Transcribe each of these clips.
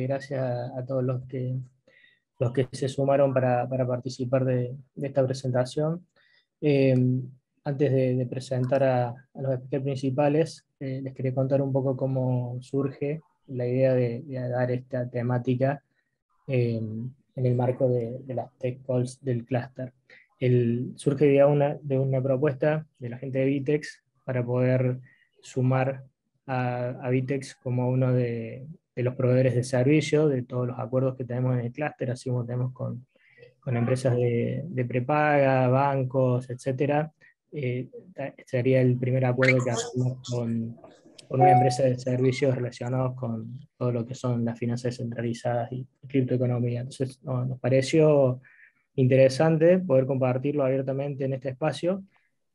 Gracias a todos los que se sumaron para participar de esta presentación. Eh, Antes de presentar a los speakers principales, les quería contar un poco cómo surge la idea de dar esta temática en el marco de las tech calls del clúster. Surge de una propuesta de la gente de Vitex para poder sumar a Vitex como uno de los proveedores de servicio de todos los acuerdos que tenemos en el clúster, así como tenemos con empresas de prepaga, bancos, etcétera. Sería el primer acuerdo que hacemos con una empresa de servicios relacionados con todo lo que son las finanzas descentralizadas y criptoeconomía. Entonces, nos pareció interesante poder compartirlo abiertamente en este espacio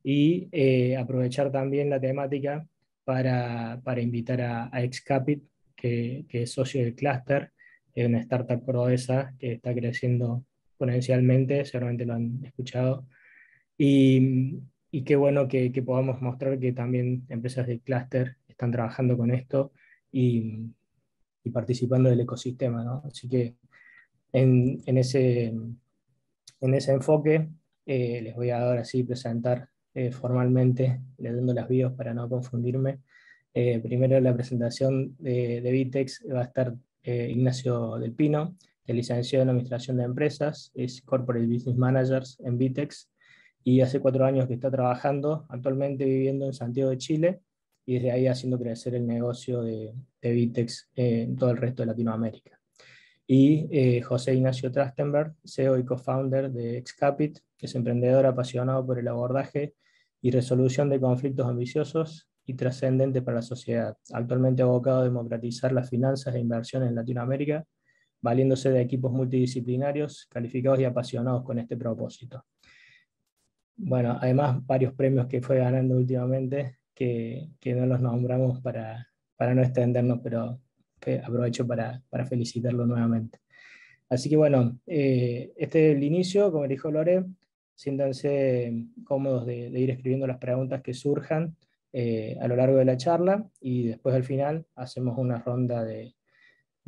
y aprovechar también la temática para invitar a Excapit, que es socio del clúster, es una startup cordobesa que está creciendo exponencialmente, seguramente lo han escuchado, y qué bueno que podamos mostrar que también empresas del clúster están trabajando con esto y, y participando del ecosistema, ¿no? Así que en, en ese, en ese enfoque les voy a ahora sí presentar formalmente, leyendo las bios para no confundirme. Primero la presentación de Vitex va a estar Ignacio Del Pino, que es licenciado en Administración de Empresas, es Corporate Business Manager en Vitex y hace 4 años que está trabajando, actualmente viviendo en Santiago de Chile y desde ahí haciendo crecer el negocio de Vitex en todo el resto de Latinoamérica. Y José Ignacio Trastenberg, CEO y co-founder de Excapit, que es emprendedor apasionado por el abordaje y resolución de conflictos ambiciosos y trascendentes para la sociedad, actualmente abocado a democratizar las finanzas e inversiones en Latinoamérica, valiéndose de equipos multidisciplinarios, calificados y apasionados con este propósito. Bueno, además varios premios que fue ganando últimamente, que no los nombramos para no extendernos, pero que aprovecho para felicitarlo nuevamente. Así que bueno, este es el inicio, como dijo Lore, siéntanse cómodos de ir escribiendo las preguntas que surjan a lo largo de la charla y después al final hacemos una ronda de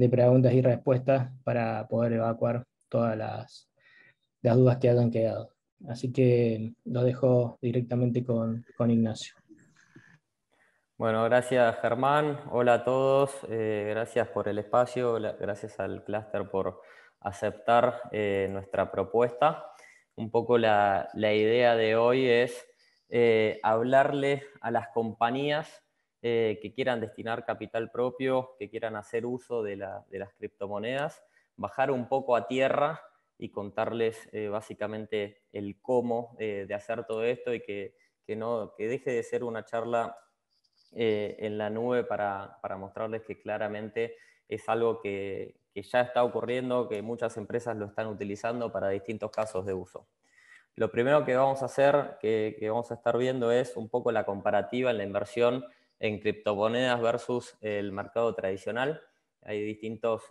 preguntas y respuestas para poder evacuar todas las dudas que hayan quedado. Así que lo dejo directamente con Ignacio. Bueno, gracias Germán, hola a todos, gracias por el espacio, gracias al clúster por aceptar nuestra propuesta. Un poco la idea de hoy es hablarle a las compañías que quieran destinar capital propio, que quieran hacer uso de las criptomonedas, bajar un poco a tierra y contarles básicamente el cómo de hacer todo esto y que deje de ser una charla en la nube para mostrarles que claramente es algo que ya está ocurriendo, que muchas empresas lo están utilizando para distintos casos de uso. Lo primero que vamos a hacer, que vamos a estar viendo, es un poco la comparativa en la inversión en criptomonedas versus el mercado tradicional. Hay distintos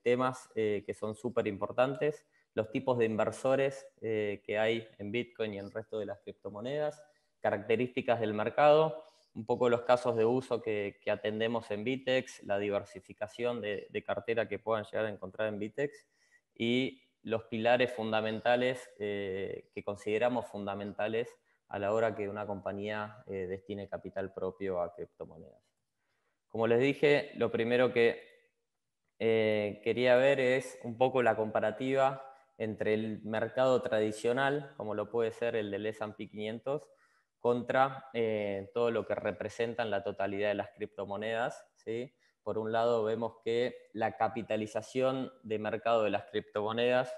temas que son súper importantes, los tipos de inversores que hay en Bitcoin y en el resto de las criptomonedas, características del mercado, un poco los casos de uso que atendemos en Vitex, la diversificación de cartera que puedan llegar a encontrar en Vitex y los pilares fundamentales que consideramos fundamentales a la hora que una compañía destine capital propio a criptomonedas. Como les dije, lo primero que quería ver es un poco la comparativa entre el mercado tradicional, como lo puede ser el del S&P 500, contra todo lo que representan la totalidad de las criptomonedas, ¿sí? Por un lado vemos que la capitalización de mercado de las criptomonedas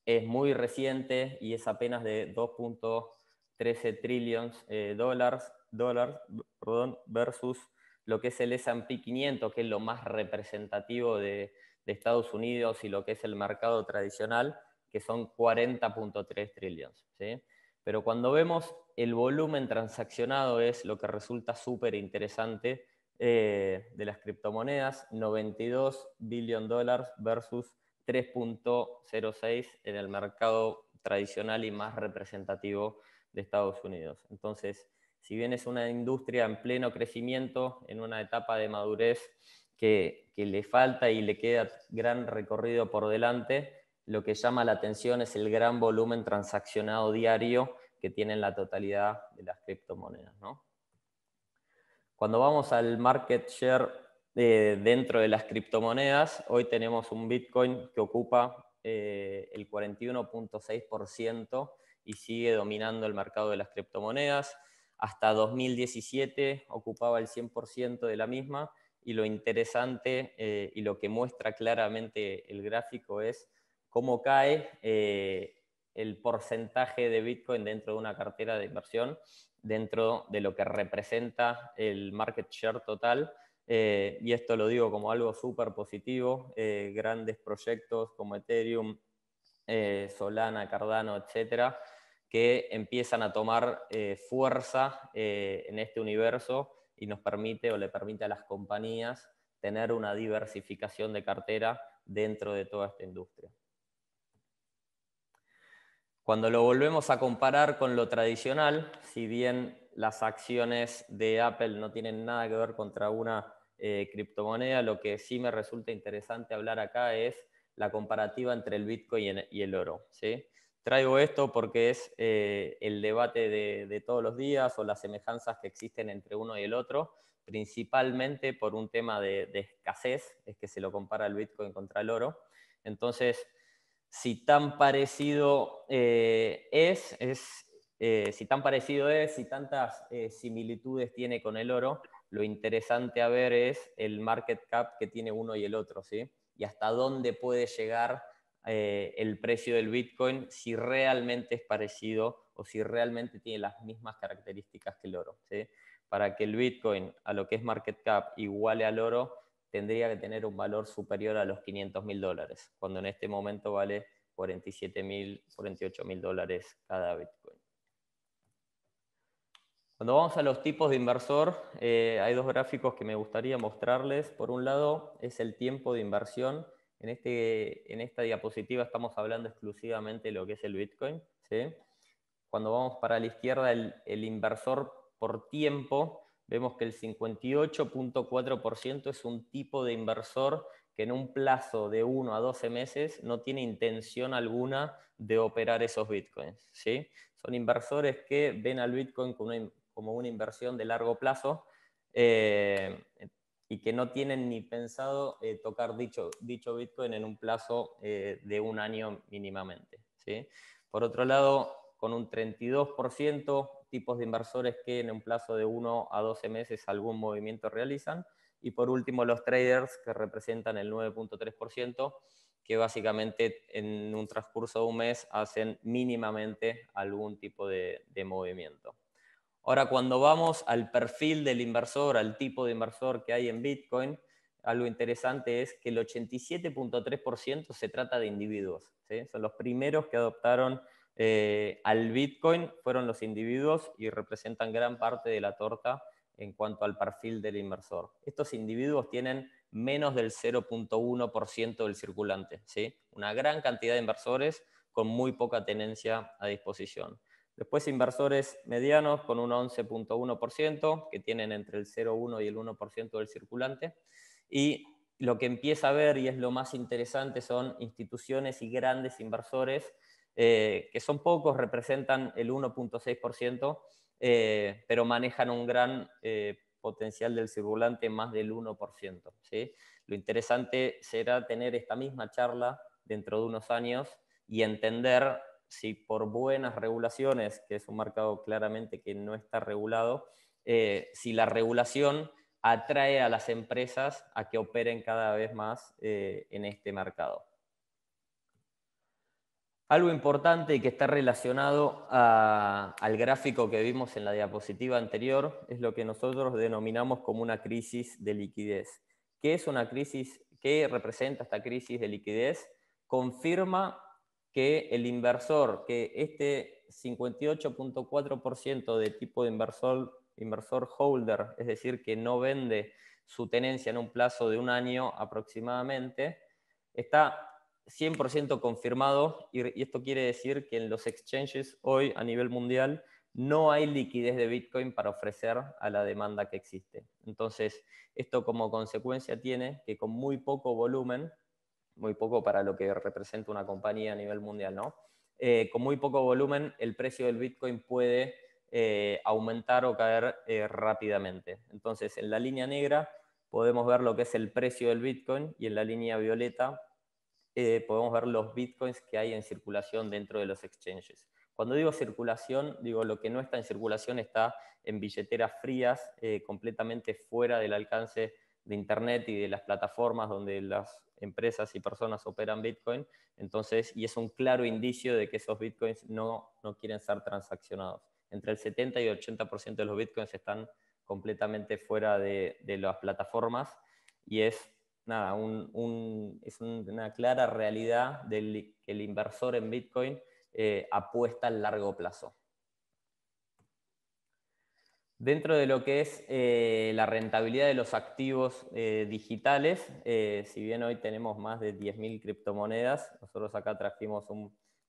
es muy reciente y es apenas de 2.13 trillones dólares versus lo que es el S&P 500, que es lo más representativo de Estados Unidos y lo que es el mercado tradicional, que son 40.3 trillones, ¿sí? Pero cuando vemos el volumen transaccionado es lo que resulta súper interesante de las criptomonedas, 92 billion dólares versus 3.06 en el mercado tradicional y más representativo de Estados Unidos. Entonces, si bien es una industria en pleno crecimiento, en una etapa de madurez que le falta y le queda gran recorrido por delante. Lo que llama la atención es el gran volumen transaccionado diario que tienen la totalidad de las criptomonedas, ¿no? Cuando vamos al market share dentro de las criptomonedas, hoy tenemos un Bitcoin que ocupa el 41.6% y sigue dominando el mercado de las criptomonedas. Hasta 2017 ocupaba el 100% de la misma, y lo interesante y lo que muestra claramente el gráfico es cómo cae el porcentaje de Bitcoin dentro de una cartera de inversión, dentro de lo que representa el market share total. Y esto lo digo como algo súper positivo. Grandes proyectos como Ethereum, Solana, Cardano, etcétera, que empiezan a tomar fuerza en este universo y nos permite, o le permite a las compañías, tener una diversificación de cartera dentro de toda esta industria. Cuando lo volvemos a comparar con lo tradicional, si bien las acciones de Apple no tienen nada que ver contra una criptomoneda, lo que sí me resulta interesante hablar acá es la comparativa entre el Bitcoin y el oro, ¿sí? Traigo esto porque es el debate de todos los días, o las semejanzas que existen entre uno y el otro, principalmente por un tema de escasez, es que se lo compara el Bitcoin contra el oro. Entonces, si tan parecido si tantas similitudes tiene con el oro, lo interesante a ver es el market cap que tiene uno y el otro, ¿sí? Y hasta dónde puede llegar el precio del Bitcoin, si realmente es parecido o si realmente tiene las mismas características que el oro, ¿sí? Para que el Bitcoin, a lo que es market cap, iguale al oro, tendría que tener un valor superior a los $500.000, cuando en este momento vale $47.000, $48.000 cada Bitcoin. Cuando vamos a los tipos de inversor, hay dos gráficos que me gustaría mostrarles. Por un lado es el tiempo de inversión. En esta diapositiva estamos hablando exclusivamente de lo que es el Bitcoin, ¿sí? Cuando vamos para la izquierda, el inversor por tiempo, vemos que el 58.4% es un tipo de inversor que en un plazo de 1 a 12 meses no tiene intención alguna de operar esos Bitcoins, ¿sí? Son inversores que ven al Bitcoin como una inversión de largo plazo y que no tienen ni pensado tocar dicho Bitcoin en un plazo de un año mínimamente, ¿sí? Por otro lado, con un 32% tipos de inversores que en un plazo de 1 a 12 meses algún movimiento realizan. Y por último, los traders, que representan el 9.3%, que básicamente en un transcurso de un mes hacen mínimamente algún tipo de movimiento. Ahora, cuando vamos al perfil del inversor, al tipo de inversor que hay en Bitcoin, algo interesante es que el 87.3% se trata de individuos, ¿sí? Son los primeros que adoptaron al Bitcoin, fueron los individuos, y representan gran parte de la torta en cuanto al perfil del inversor. Estos individuos tienen menos del 0.1% del circulante, ¿sí? Una gran cantidad de inversores con muy poca tenencia a disposición. Después inversores medianos con un 11.1%, que tienen entre el 0,1 y el 1% del circulante. Y lo que empieza a ver, y es lo más interesante, son instituciones y grandes inversores, que son pocos, representan el 1.6%, pero manejan un gran potencial del circulante, más del 1%, ¿sí? Lo interesante será tener esta misma charla dentro de unos años y entender si por buenas regulaciones, que es un mercado claramente que no está regulado, si la regulación atrae a las empresas a que operen cada vez más en este mercado. Algo importante y que está relacionado al gráfico que vimos en la diapositiva anterior es lo que nosotros denominamos como una crisis de liquidez. ¿Qué es una crisis? ¿Qué representa esta crisis de liquidez? Confirma que el inversor, que este 58.4% de tipo de inversor holder, es decir, que no vende su tenencia en un plazo de un año aproximadamente, está 100% confirmado, y esto quiere decir que en los exchanges hoy a nivel mundial no hay liquidez de Bitcoin para ofrecer a la demanda que existe. Entonces, esto como consecuencia tiene que con muy poco volumen, muy poco para lo que representa una compañía a nivel mundial, ¿no? Con muy poco volumen, el precio del Bitcoin puede aumentar o caer rápidamente. Entonces, en la línea negra podemos ver lo que es el precio del Bitcoin y en la línea violeta podemos ver los Bitcoins que hay en circulación dentro de los exchanges. Cuando digo circulación, digo lo que no está en circulación está en billeteras frías, completamente fuera del alcance de Internet y de las plataformas donde las empresas y personas operan Bitcoin. Entonces, y es un claro indicio de que esos Bitcoins no quieren ser transaccionados. Entre el 70 y el 80% de los Bitcoins están completamente fuera de las plataformas y es nada, es una clara realidad que el inversor en Bitcoin apuesta a largo plazo. Dentro de lo que es la rentabilidad de los activos digitales, si bien hoy tenemos más de 10.000 criptomonedas, nosotros acá trajimos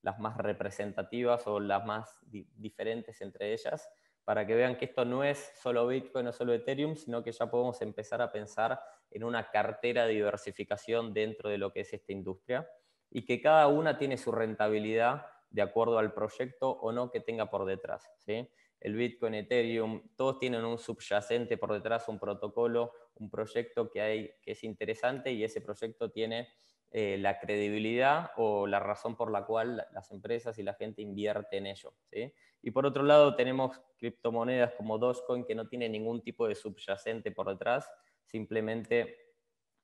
las más representativas o las más diferentes entre ellas, para que vean que esto no es solo Bitcoin o solo Ethereum, sino que ya podemos empezar a pensar en una cartera de diversificación dentro de lo que es esta industria y que cada una tiene su rentabilidad de acuerdo al proyecto o no que tenga por detrás, ¿sí? El Bitcoin, Ethereum, todos tienen un subyacente por detrás, un protocolo, un proyecto que es interesante y ese proyecto tiene la credibilidad o la razón por la cual las empresas y la gente invierte en ello, ¿sí? Y por otro lado tenemos criptomonedas como Dogecoin que no tiene ningún tipo de subyacente por detrás, simplemente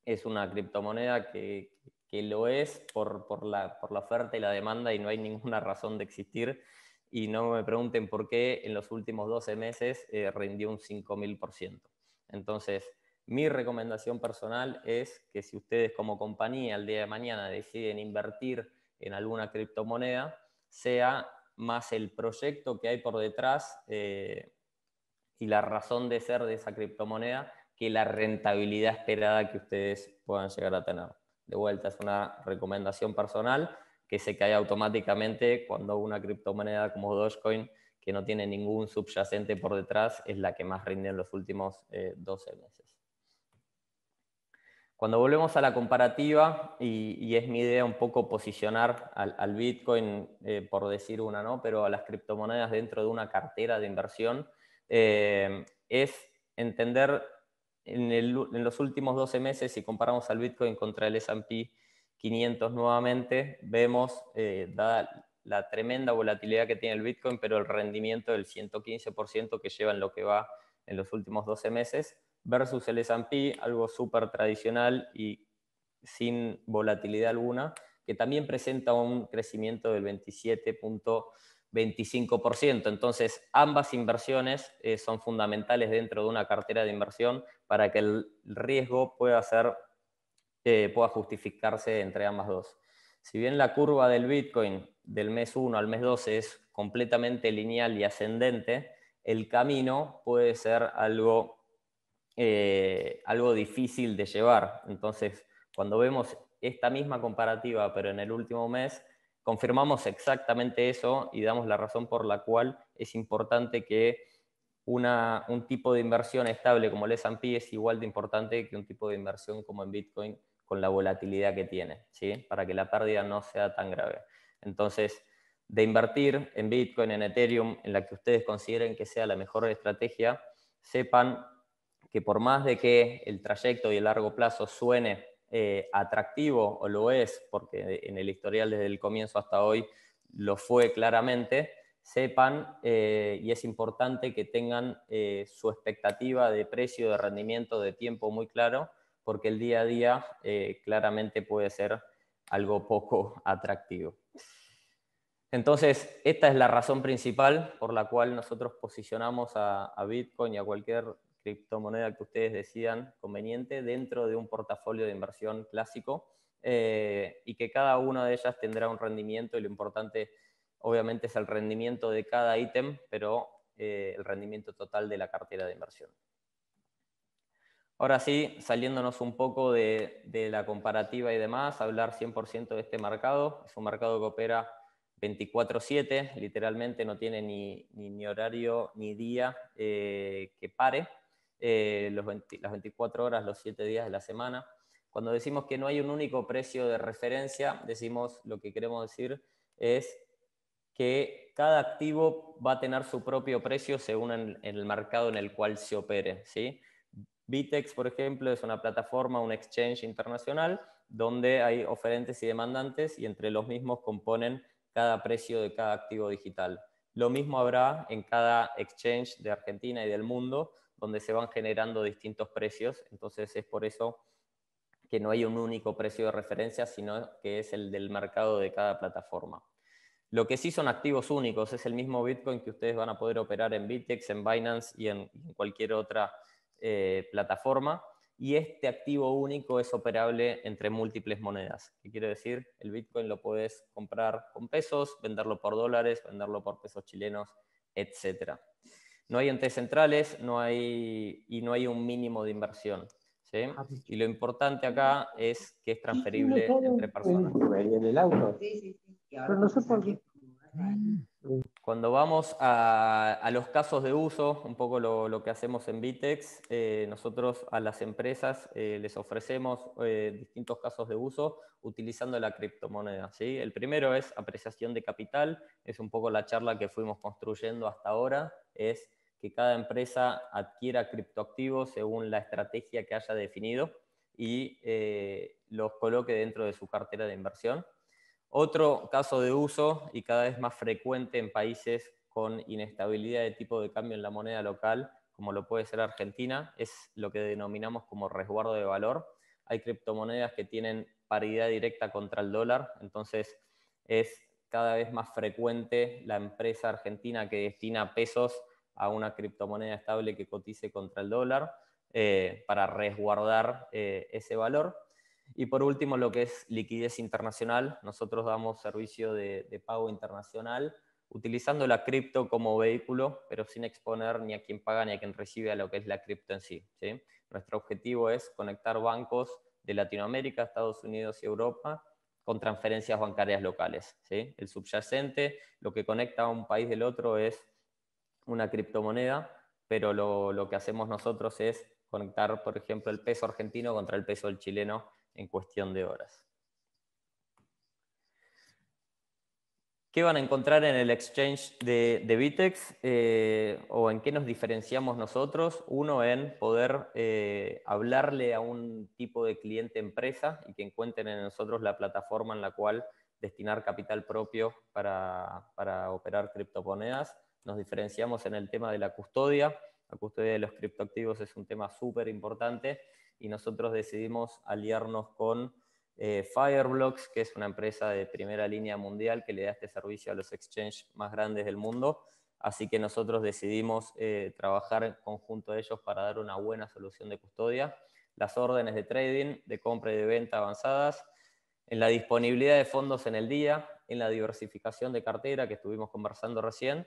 es una criptomoneda que lo es por la oferta y la demanda y no hay ninguna razón de existir. Y no me pregunten por qué en los últimos 12 meses rindió un 5.000%. Entonces, mi recomendación personal es que si ustedes como compañía el día de mañana deciden invertir en alguna criptomoneda, sea más el proyecto que hay por detrás y la razón de ser de esa criptomoneda que la rentabilidad esperada que ustedes puedan llegar a tener. De vuelta, es una recomendación personal que se cae automáticamente cuando una criptomoneda como Dogecoin, que no tiene ningún subyacente por detrás, es la que más rinde en los últimos 12 meses. Cuando volvemos a la comparativa, y es mi idea un poco posicionar al Bitcoin, por decir una, ¿no? Pero a las criptomonedas dentro de una cartera de inversión, es entender en los últimos 12 meses, si comparamos al Bitcoin contra el S&P 500 nuevamente, vemos, dada la tremenda volatilidad que tiene el Bitcoin, pero el rendimiento del 115% que lleva en lo que va en los últimos 12 meses, versus el S&P, algo súper tradicional y sin volatilidad alguna, que también presenta un crecimiento del 27.25%. Entonces, ambas inversiones son fundamentales dentro de una cartera de inversión para que el riesgo pueda justificarse entre ambas dos. Si bien la curva del Bitcoin del mes 1 al mes 12 es completamente lineal y ascendente, el camino puede ser algo difícil de llevar. Entonces, cuando vemos esta misma comparativa, pero en el último mes, confirmamos exactamente eso y damos la razón por la cual es importante que un tipo de inversión estable como el S&P es igual de importante que un tipo de inversión como en Bitcoin con la volatilidad que tiene, ¿sí? Para que la pérdida no sea tan grave. Entonces, de invertir en Bitcoin, en Ethereum, en la que ustedes consideren que sea la mejor estrategia, sepan que por más de que el trayecto y el largo plazo suene atractivo, o lo es, porque en el historial desde el comienzo hasta hoy lo fue claramente, sepan, y es importante que tengan su expectativa de precio, de rendimiento, de tiempo muy claro, porque el día a día claramente puede ser algo poco atractivo. Entonces, esta es la razón principal por la cual nosotros posicionamos a Bitcoin y a cualquier criptomoneda que ustedes decidan conveniente dentro de un portafolio de inversión clásico y que cada una de ellas tendrá un rendimiento y lo importante obviamente es el rendimiento de cada ítem, pero el rendimiento total de la cartera de inversión. Ahora sí, saliéndonos un poco de la comparativa y demás, hablar 100% de este mercado. Es un mercado que opera 24/7, literalmente no tiene ni horario ni día que pare, las 24 horas, los 7 días de la semana. Cuando decimos que no hay un único precio de referencia, decimos, lo que queremos decir es que cada activo va a tener su propio precio según en el mercado en el cual se opere, ¿sí? Bitex, por ejemplo, es una plataforma, un exchange internacional, donde hay oferentes y demandantes y entre los mismos componen cada precio de cada activo digital. Lo mismo habrá en cada exchange de Argentina y del mundo, donde se van generando distintos precios. Entonces es por eso que no hay un único precio de referencia, sino que es el del mercado de cada plataforma. Lo que sí son activos únicos, es el mismo Bitcoin que ustedes van a poder operar en Bitex, en Binance y en cualquier otra plataforma. Y este activo único es operable entre múltiples monedas. ¿Qué quiere decir? El Bitcoin lo puedes comprar con pesos, venderlo por dólares, venderlo por pesos chilenos, etc. No hay entes centrales y no hay un mínimo de inversión, ¿sí? Y lo importante acá es que es transferible entre personas. ¿En el auto? Sí. Pero no sé por qué. Cuando vamos a los casos de uso, un poco lo que hacemos en Bitex, nosotros a las empresas les ofrecemos distintos casos de uso utilizando la criptomoneda, ¿sí? El primero es apreciación de capital, es un poco la charla que fuimos construyendo hasta ahora, es que cada empresa adquiera criptoactivos según la estrategia que haya definido y los coloque dentro de su cartera de inversión. Otro caso de uso, y cada vez más frecuente en países con inestabilidad de tipo de cambio en la moneda local, como lo puede ser Argentina, es lo que denominamos como resguardo de valor. Hay criptomonedas que tienen paridad directa contra el dólar, entonces es cada vez más frecuente la empresa argentina que destina pesos a una criptomoneda estable que cotice contra el dólar para resguardar ese valor. Y por último, lo que es liquidez internacional. Nosotros damos servicio de pago internacional utilizando la cripto como vehículo, pero sin exponer ni a quien paga ni a quien recibe a lo que es la cripto en sí, ¿sí? Nuestro objetivo es conectar bancos de Latinoamérica, Estados Unidos y Europa con transferencias bancarias locales, ¿sí? El subyacente, lo que conecta a un país del otro es una criptomoneda, pero lo que hacemos nosotros es conectar, por ejemplo, el peso argentino contra el peso del chileno en cuestión de horas. ¿Qué van a encontrar en el exchange de Bitex o en qué nos diferenciamos nosotros? Uno, en poder hablarle a un tipo de cliente empresa y que encuentren en nosotros la plataforma en la cual destinar capital propio para operar criptomonedas. Nos diferenciamos en el tema de la custodia. La custodia de los criptoactivos es un tema súper importante y nosotros decidimos aliarnos con Fireblocks, que es una empresa de primera línea mundial que le da este servicio a los exchanges más grandes del mundo. Así que nosotros decidimos trabajar en conjunto a ellos para dar una buena solución de custodia. Las órdenes de trading, de compra y de venta avanzadas, en la disponibilidad de fondos en el día, en la diversificación de cartera que estuvimos conversando recién,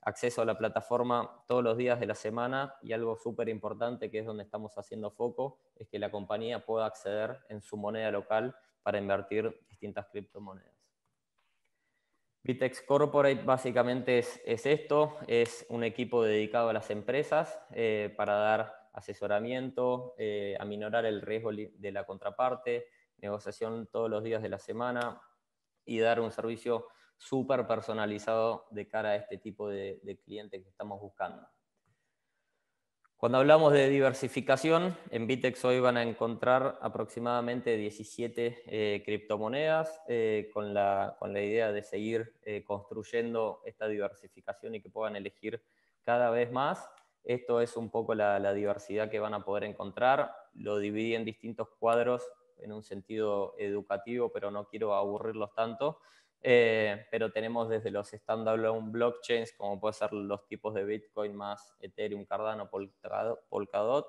acceso a la plataforma todos los días de la semana y algo súper importante que es donde estamos haciendo foco, es que la compañía pueda acceder en su moneda local para invertir distintas criptomonedas. Bitex Corporate básicamente es esto, es un equipo dedicado a las empresas para dar asesoramiento, aminorar el riesgo de la contraparte, negociación todos los días de la semana y dar un servicio súper personalizado de cara a este tipo de cliente que estamos buscando. Cuando hablamos de diversificación, en Bitex hoy van a encontrar aproximadamente 17 criptomonedas con la idea de seguir construyendo esta diversificación y que puedan elegir cada vez más. Esto es un poco la diversidad que van a poder encontrar. Lo dividí en distintos cuadros en un sentido educativo, pero no quiero aburrirlos tanto. Pero tenemos desde los standalone blockchains, como pueden ser los tipos de Bitcoin más Ethereum, Cardano, Polkadot,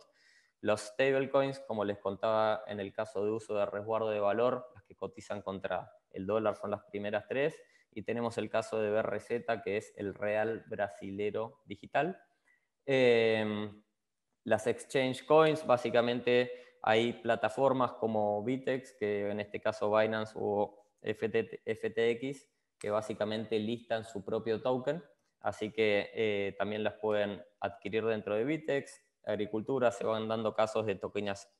los stablecoins, como les contaba en el caso de uso de resguardo de valor, las que cotizan contra el dólar son las primeras tres, y tenemos el caso de BRZ, que es el real brasilero digital. Las exchange coins, básicamente hay plataformas como Bitex, que en este caso Binance o FTX, que básicamente listan su propio token, así que también las pueden adquirir dentro de Vitex. Agricultura, se van dando casos de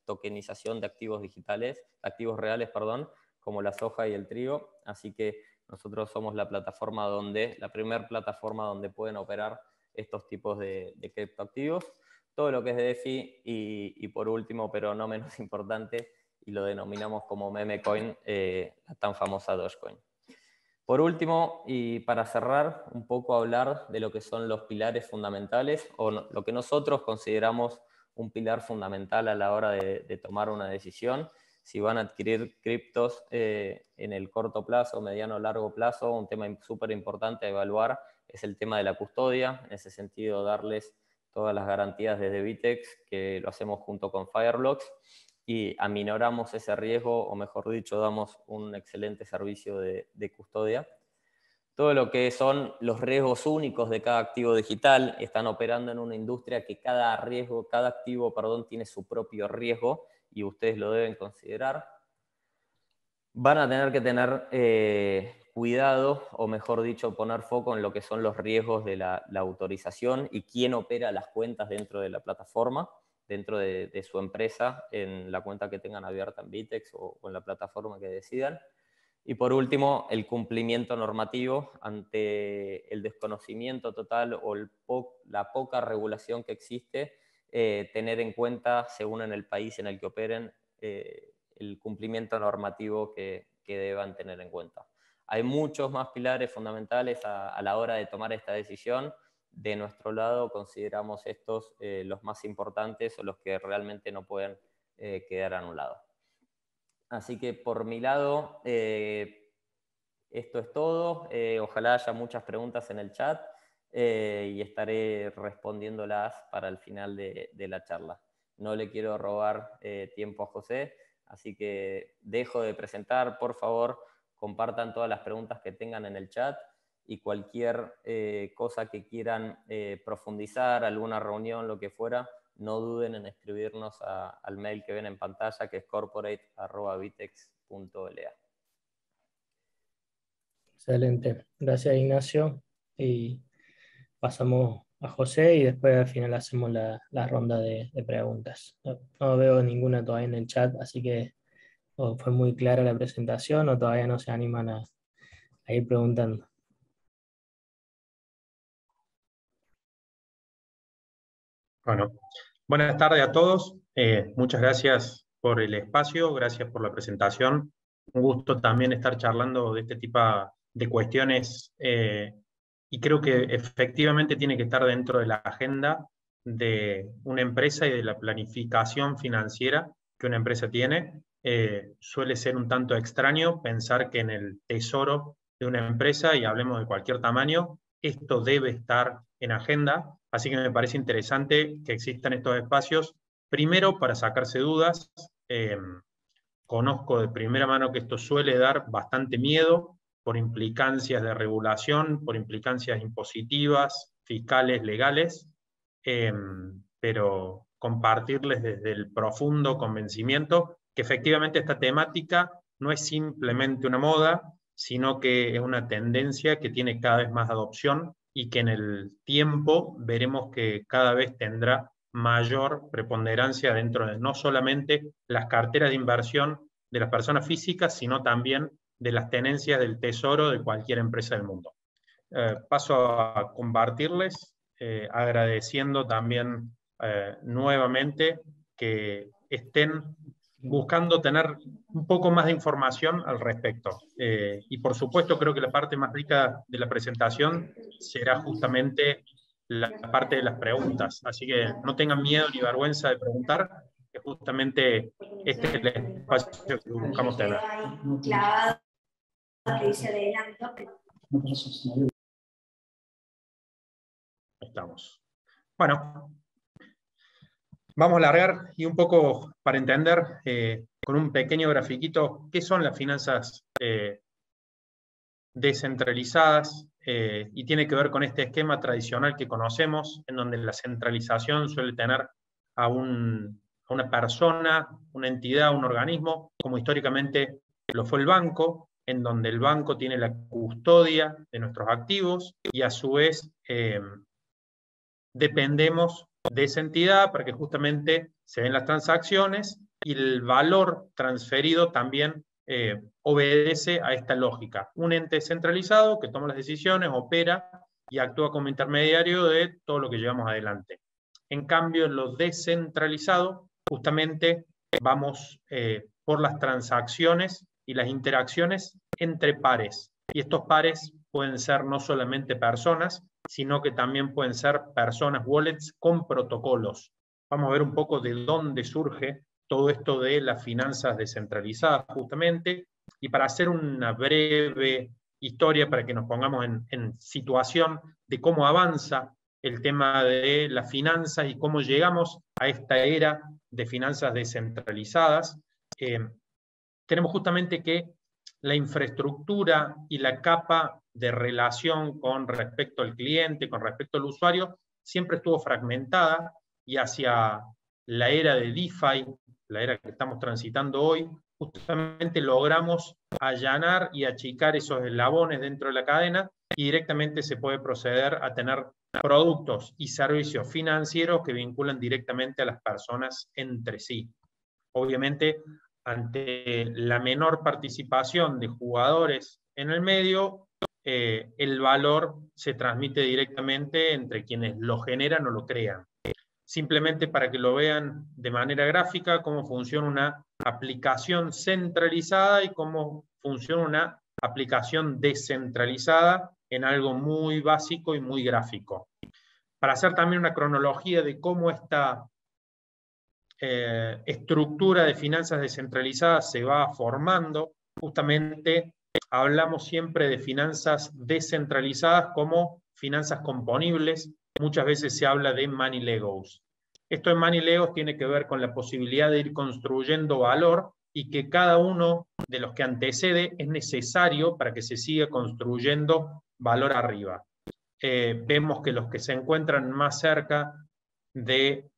tokenización de activos digitales, activos reales, perdón, como la soja y el trigo, así que nosotros somos la plataforma la primera plataforma donde pueden operar estos tipos de criptoactivos. Todo lo que es de DeFi y por último, pero no menos importante, y lo denominamos como meme coin, la tan famosa Dogecoin. Por último, y para cerrar, un poco hablar de lo que son los pilares fundamentales, o lo que nosotros consideramos un pilar fundamental a la hora de tomar una decisión. Si van a adquirir criptos en el corto plazo, mediano o largo plazo, un tema súper importante a evaluar es el tema de la custodia. En ese sentido, darles todas las garantías desde Vitex, que lo hacemos junto con Fireblocks, y aminoramos ese riesgo, o mejor dicho, damos un excelente servicio de custodia. Todo lo que son los riesgos únicos de cada activo digital, están operando en una industria que cada activo, tiene su propio riesgo, y ustedes lo deben considerar. Van a tener que tener cuidado, o mejor dicho, poner foco en lo que son los riesgos de la autorización y quién opera las cuentas dentro de la plataforma, dentro de su empresa, en la cuenta que tengan abierta en Vitex o en la plataforma que decidan. Y por último, el cumplimiento normativo ante el desconocimiento total o la poca regulación que existe, tener en cuenta, según en el país en el que operen, el cumplimiento normativo que deban tener en cuenta. Hay muchos más pilares fundamentales a la hora de tomar esta decisión. De nuestro lado consideramos estos los más importantes, o los que realmente no pueden quedar anulados. Así que por mi lado, esto es todo. Ojalá haya muchas preguntas en el chat y estaré respondiéndolas para el final de la charla. No le quiero robar tiempo a José, así que dejo de presentar. Por favor, compartan todas las preguntas que tengan en el chat, y cualquier cosa que quieran profundizar, alguna reunión, lo que fuera, no duden en escribirnos al mail que ven en pantalla, que es corporate@vitex.la. Excelente. Gracias, Ignacio. Y pasamos a José y después al final hacemos la ronda de preguntas. No veo ninguna todavía en el chat, así que fue muy clara la presentación, o todavía no se animan a ir preguntando. Bueno, buenas tardes a todos. Muchas gracias por el espacio, gracias por la presentación. Un gusto también estar charlando de este tipo de cuestiones, y creo que efectivamente tiene que estar dentro de la agenda de una empresa y de la planificación financiera que una empresa tiene. Suele ser un tanto extraño pensar que en el tesoro de una empresa, y hablemos de cualquier tamaño, esto debe estar en agenda, así que me parece interesante que existan estos espacios, primero para sacarse dudas. Conozco de primera mano que esto suele dar bastante miedo por implicancias de regulación, por implicancias impositivas, fiscales, legales, pero compartirles desde el profundo convencimiento que efectivamente esta temática no es simplemente una moda, sino que es una tendencia que tiene cada vez más adopción, y que en el tiempo veremos que cada vez tendrá mayor preponderancia dentro de no solamente las carteras de inversión de las personas físicas, sino también de las tenencias del tesoro de cualquier empresa del mundo. Paso a compartirles, agradeciendo también nuevamente que estén buscando tener un poco más de información al respecto. Y por supuesto creo que la parte más rica de la presentación será justamente la parte de las preguntas. Así que no tengan miedo ni vergüenza de preguntar, que justamente este es el espacio que buscamos tener. Estamos. Bueno, vamos a largar y un poco para entender con un pequeño grafiquito qué son las finanzas descentralizadas, y tiene que ver con este esquema tradicional que conocemos, en donde la centralización suele tener a una persona, una entidad, un organismo, como históricamente lo fue el banco, en donde el banco tiene la custodia de nuestros activos y a su vez dependemos de esa entidad para que justamente se den las transacciones y el valor transferido también obedece a esta lógica. Un ente centralizado que toma las decisiones, opera y actúa como intermediario de todo lo que llevamos adelante. En cambio, en lo descentralizado, justamente vamos por las transacciones y las interacciones entre pares. Y estos pares pueden ser no solamente personas, sino que también pueden ser personas, wallets con protocolos. Vamos a ver un poco de dónde surge todo esto de las finanzas descentralizadas, justamente. Y para hacer una breve historia, para que nos pongamos en situación de cómo avanza el tema de las finanzas y cómo llegamos a esta era de finanzas descentralizadas, tenemos justamente que la infraestructura y la capa de relación con respecto al cliente, con respecto al usuario, siempre estuvo fragmentada y hacia la era de DeFi, la era que estamos transitando hoy, justamente logramos allanar y achicar esos eslabones dentro de la cadena y directamente se puede proceder a tener productos y servicios financieros que vinculan directamente a las personas entre sí. Obviamente, ante la menor participación de jugadores en el medio, el valor se transmite directamente entre quienes lo generan o lo crean. Simplemente para que lo vean de manera gráfica, cómo funciona una aplicación centralizada y cómo funciona una aplicación descentralizada en algo muy básico y muy gráfico. Para hacer también una cronología de cómo esta estructura de finanzas descentralizadas se va formando, justamente hablamos siempre de finanzas descentralizadas como finanzas componibles, muchas veces se habla de money legos. Esto en money legos tiene que ver con la posibilidad de ir construyendo valor y que cada uno de los que antecede es necesario para que se siga construyendo valor arriba. Vemos que los que se encuentran más cerca de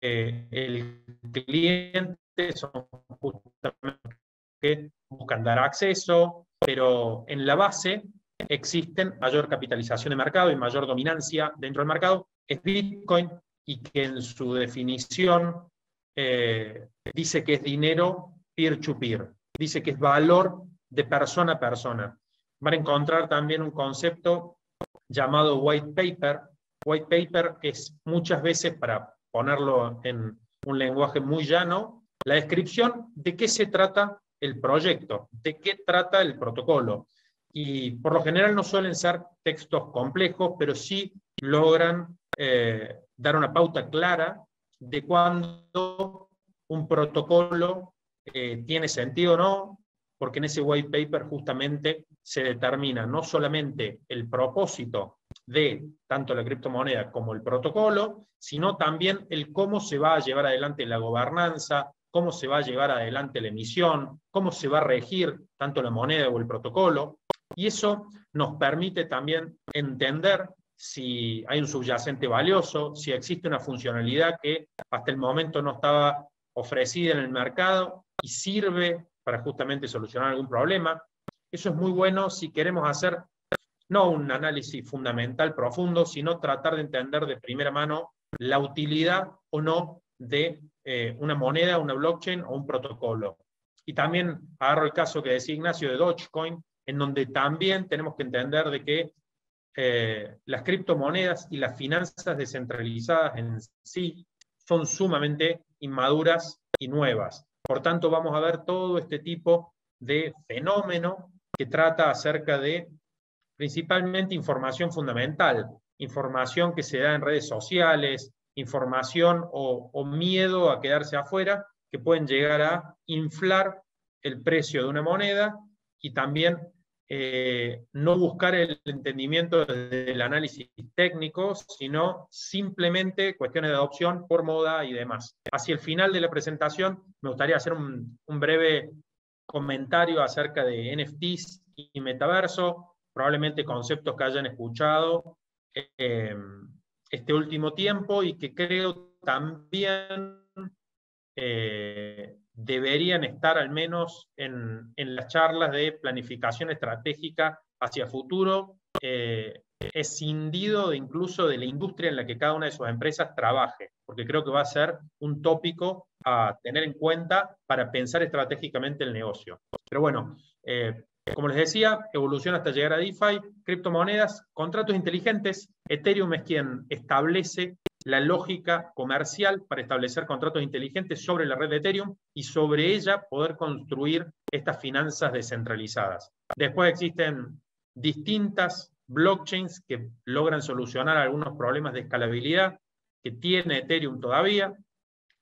el cliente son justamente que buscan dar acceso, pero en la base existen mayor capitalización de mercado y mayor dominancia dentro del mercado, es Bitcoin, y que en su definición dice que es dinero peer-to-peer, dice que es valor de persona a persona. Van a encontrar también un concepto llamado white paper. White paper es muchas veces, para ponerlo en un lenguaje muy llano, la descripción de qué se trata el proyecto, de qué trata el protocolo. Y por lo general no suelen ser textos complejos, pero sí logran dar una pauta clara de cuándo un protocolo tiene sentido o no, porque en ese white paper justamente se determina no solamente el propósito de tanto la criptomoneda como el protocolo, sino también el cómo se va a llevar adelante la gobernanza, cómo se va a llevar adelante la emisión, cómo se va a regir tanto la moneda o el protocolo. Y eso nos permite también entender si hay un subyacente valioso, si existe una funcionalidad que hasta el momento no estaba ofrecida en el mercado y sirve para justamente solucionar algún problema. Eso es muy bueno si queremos hacer no un análisis fundamental profundo, sino tratar de entender de primera mano la utilidad o no de una moneda, una blockchain o un protocolo. Y también agarro el caso que decía Ignacio de Dogecoin, en donde también tenemos que entender de que las criptomonedas y las finanzas descentralizadas en sí son sumamente inmaduras y nuevas. Por tanto, vamos a ver todo este tipo de fenómeno que trata acerca de principalmente información fundamental, información que se da en redes sociales, información o miedo a quedarse afuera, que pueden llegar a inflar el precio de una moneda y también no buscar el entendimiento del análisis técnico, sino simplemente cuestiones de adopción por moda y demás. Hacia el final de la presentación me gustaría hacer un breve comentario acerca de NFTs y metaverso, probablemente conceptos que hayan escuchado este último tiempo y que creo también deberían estar al menos en las charlas de planificación estratégica hacia futuro, escindido incluso de la industria en la que cada una de sus empresas trabaje, porque creo que va a ser un tópico a tener en cuenta para pensar estratégicamente el negocio. Pero bueno, como les decía, evoluciona hasta llegar a DeFi, criptomonedas, contratos inteligentes. Ethereum es quien establece la lógica comercial para establecer contratos inteligentes sobre la red de Ethereum y sobre ella poder construir estas finanzas descentralizadas. Después existen distintas blockchains que logran solucionar algunos problemas de escalabilidad que tiene Ethereum todavía.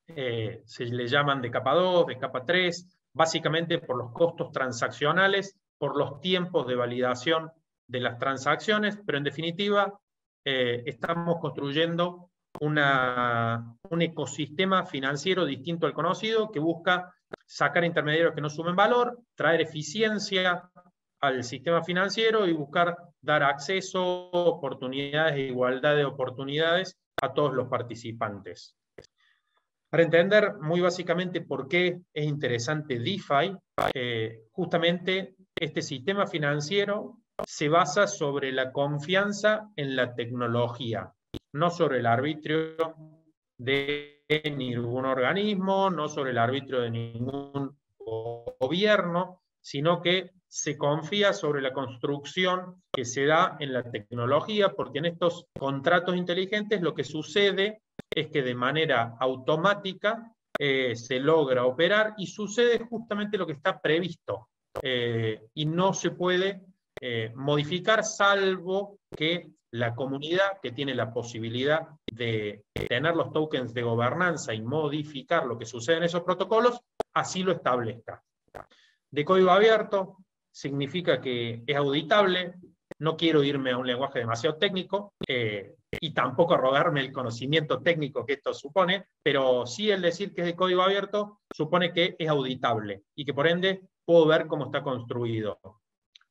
Se le llaman de capa 2, de capa 3, básicamente por los costos transaccionales, por los tiempos de validación de las transacciones, pero en definitiva estamos construyendo un ecosistema financiero distinto al conocido que busca sacar intermediarios que no sumen valor, traer eficiencia al sistema financiero y buscar dar acceso, oportunidades e igualdad de oportunidades a todos los participantes. Para entender muy básicamente por qué es interesante DeFi, justamente este sistema financiero se basa sobre la confianza en la tecnología, no sobre el arbitrio de ningún organismo, no sobre el arbitrio de ningún gobierno, sino que se confía sobre la construcción que se da en la tecnología, porque en estos contratos inteligentes lo que sucede es que de manera automática se logra operar y sucede justamente lo que está previsto y no se puede modificar salvo que la comunidad que tiene la posibilidad de tener los tokens de gobernanza y modificar lo que sucede en esos protocolos, así lo establezca. De código abierto significa que es auditable. No quiero irme a un lenguaje demasiado técnico y tampoco arrogarme el conocimiento técnico que esto supone, pero sí el decir que es de código abierto supone que es auditable y que por ende puedo ver cómo está construido.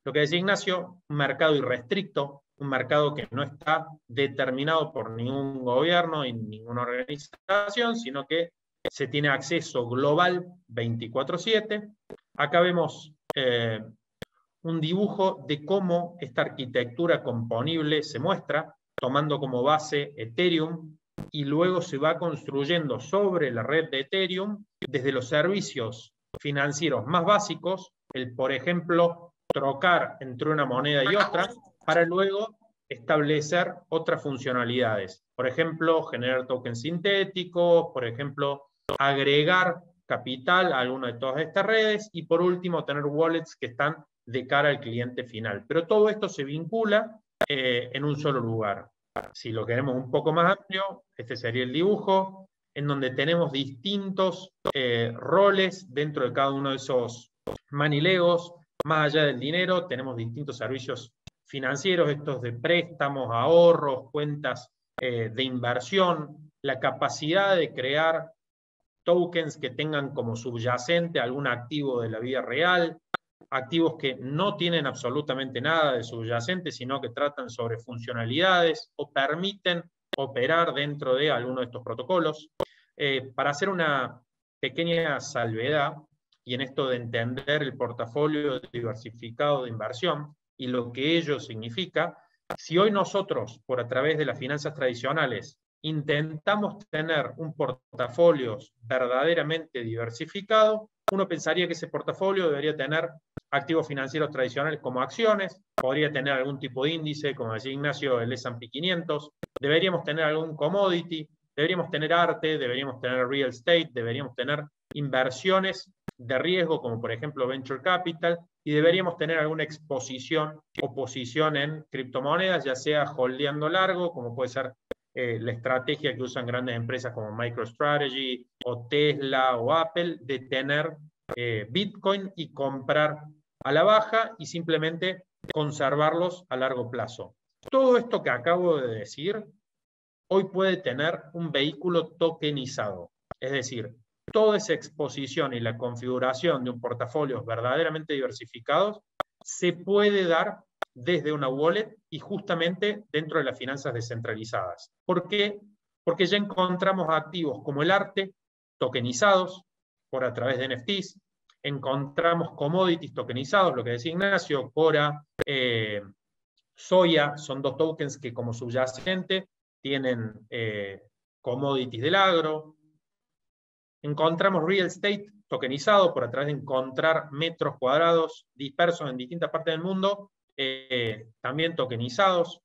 Lo que decía Ignacio, un mercado irrestricto, un mercado que no está determinado por ningún gobierno y ninguna organización, sino que se tiene acceso global 24/7. Acá vemos un dibujo de cómo esta arquitectura componible se muestra, tomando como base Ethereum, y luego se va construyendo sobre la red de Ethereum desde los servicios financieros más básicos, por ejemplo, trocar entre una moneda y otra, para luego establecer otras funcionalidades. Por ejemplo, generar tokens sintéticos, por ejemplo, agregar capital a alguna de todas estas redes, y por último, tener wallets que están de cara al cliente final. Pero todo esto se vincula en un solo lugar. Si lo queremos un poco más amplio, este sería el dibujo, en donde tenemos distintos roles dentro de cada uno de esos manilegos. Más allá del dinero, tenemos distintos servicios financieros, estos de préstamos, ahorros, cuentas de inversión, la capacidad de crear tokens que tengan como subyacente algún activo de la vida real, activos que no tienen absolutamente nada de subyacente, sino que tratan sobre funcionalidades o permiten operar dentro de alguno de estos protocolos. Para hacer una pequeña salvedad, y en esto de entender el portafolio diversificado de inversión y lo que ello significa, si hoy nosotros, por a través de las finanzas tradicionales, intentamos tener un portafolio verdaderamente diversificado, uno pensaría que ese portafolio debería tener activos financieros tradicionales como acciones, podría tener algún tipo de índice, como decía Ignacio, el S&P 500, deberíamos tener algún commodity, deberíamos tener arte, deberíamos tener real estate, deberíamos tener inversiones de riesgo, como por ejemplo venture capital, y deberíamos tener alguna exposición o posición en criptomonedas, ya sea holdeando largo, como puede ser la estrategia que usan grandes empresas como MicroStrategy o Tesla o Apple, de tener Bitcoin y comprar a la baja y simplemente conservarlos a largo plazo. Todo esto que acabo de decir hoy puede tener un vehículo tokenizado, es decir, toda esa exposición y la configuración de un portafolio verdaderamente diversificados se puede dar desde una wallet y justamente dentro de las finanzas descentralizadas. ¿Por qué? Porque ya encontramos activos como el arte, tokenizados, por a través de NFTs. Encontramos commodities tokenizados, lo que decía Ignacio, Cora, Soya, son dos tokens que como subyacente tienen commodities del agro. Encontramos real estate tokenizado por a través de encontrar metros cuadrados dispersos en distintas partes del mundo, también tokenizados.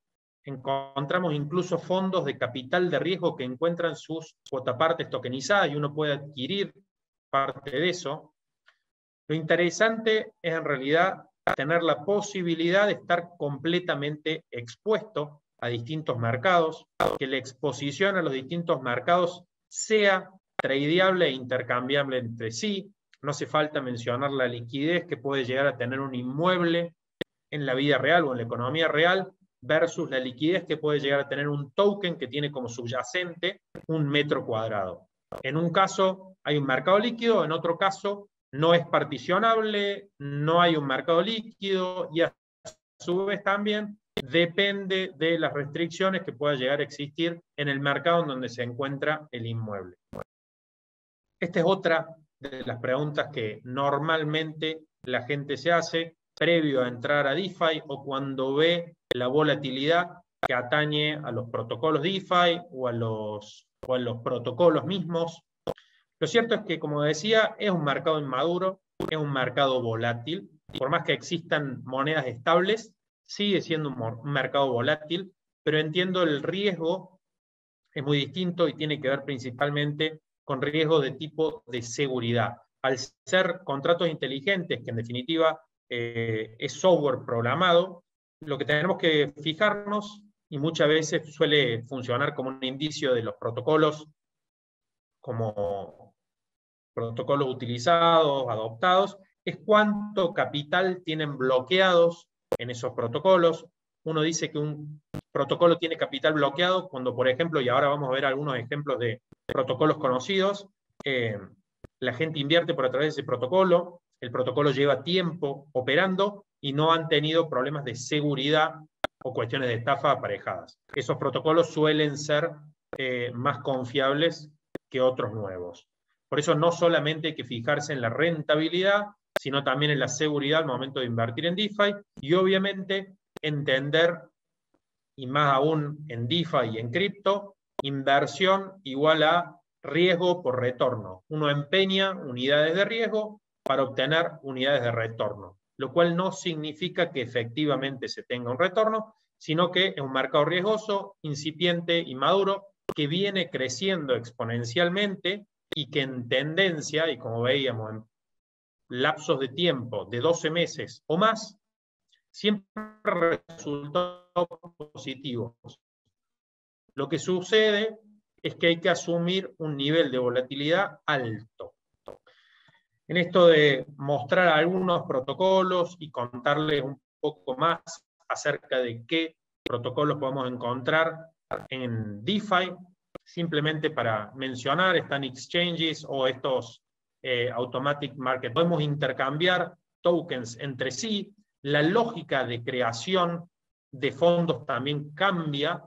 Encontramos incluso fondos de capital de riesgo que encuentran sus cuotapartes tokenizadas y uno puede adquirir parte de eso. Lo interesante es en realidad tener la posibilidad de estar completamente expuesto a distintos mercados, que la exposición a los distintos mercados sea tradeable e intercambiable entre sí. No hace falta mencionar la liquidez que puede llegar a tener un inmueble en la vida real o en la economía real versus la liquidez que puede llegar a tener un token que tiene como subyacente un metro cuadrado. En un caso hay un mercado líquido, en otro caso no es particionable, no hay un mercado líquido y a su vez también depende de las restricciones que pueda llegar a existir en el mercado en donde se encuentra el inmueble. Esta es otra de las preguntas que normalmente la gente se hace previo a entrar a DeFi o cuando ve la volatilidad que atañe a los protocolos DeFi o a los protocolos mismos. Lo cierto es que, como decía, es un mercado inmaduro, es un mercado volátil. Por más que existan monedas estables, sigue siendo un mercado volátil, pero entiendo el riesgo es muy distinto y tiene que ver principalmente con riesgo de tipo de seguridad. Al ser contratos inteligentes, que en definitiva es software programado, lo que tenemos que fijarnos, y muchas veces suele funcionar como un indicio de los protocolos, como protocolos utilizados, adoptados, es cuánto capital tienen bloqueados en esos protocolos. Uno dice que un protocolo tiene capital bloqueado cuando, por ejemplo, y ahora vamos a ver algunos ejemplos de protocolos conocidos, la gente invierte por a través de ese protocolo, el protocolo lleva tiempo operando y no han tenido problemas de seguridad o cuestiones de estafa aparejadas. Esos protocolos suelen ser más confiables que otros nuevos. Por eso no solamente hay que fijarse en la rentabilidad, sino también en la seguridad al momento de invertir en DeFi y obviamente entender, y más aún en DeFi y en cripto, inversión igual a riesgo por retorno. Uno empeña unidades de riesgo para obtener unidades de retorno, lo cual no significa que efectivamente se tenga un retorno, sino que es un mercado riesgoso, incipiente y maduro, que viene creciendo exponencialmente y que en tendencia, y como veíamos en lapsos de tiempo de 12 meses o más, siempre resultados positivos. Lo que sucede es que hay que asumir un nivel de volatilidad alto. En esto de mostrar algunos protocolos y contarles un poco más acerca de qué protocolos podemos encontrar en DeFi, simplemente para mencionar, están exchanges o estos automatic market. Podemos intercambiar tokens entre sí. La lógica de creación de fondos también cambia.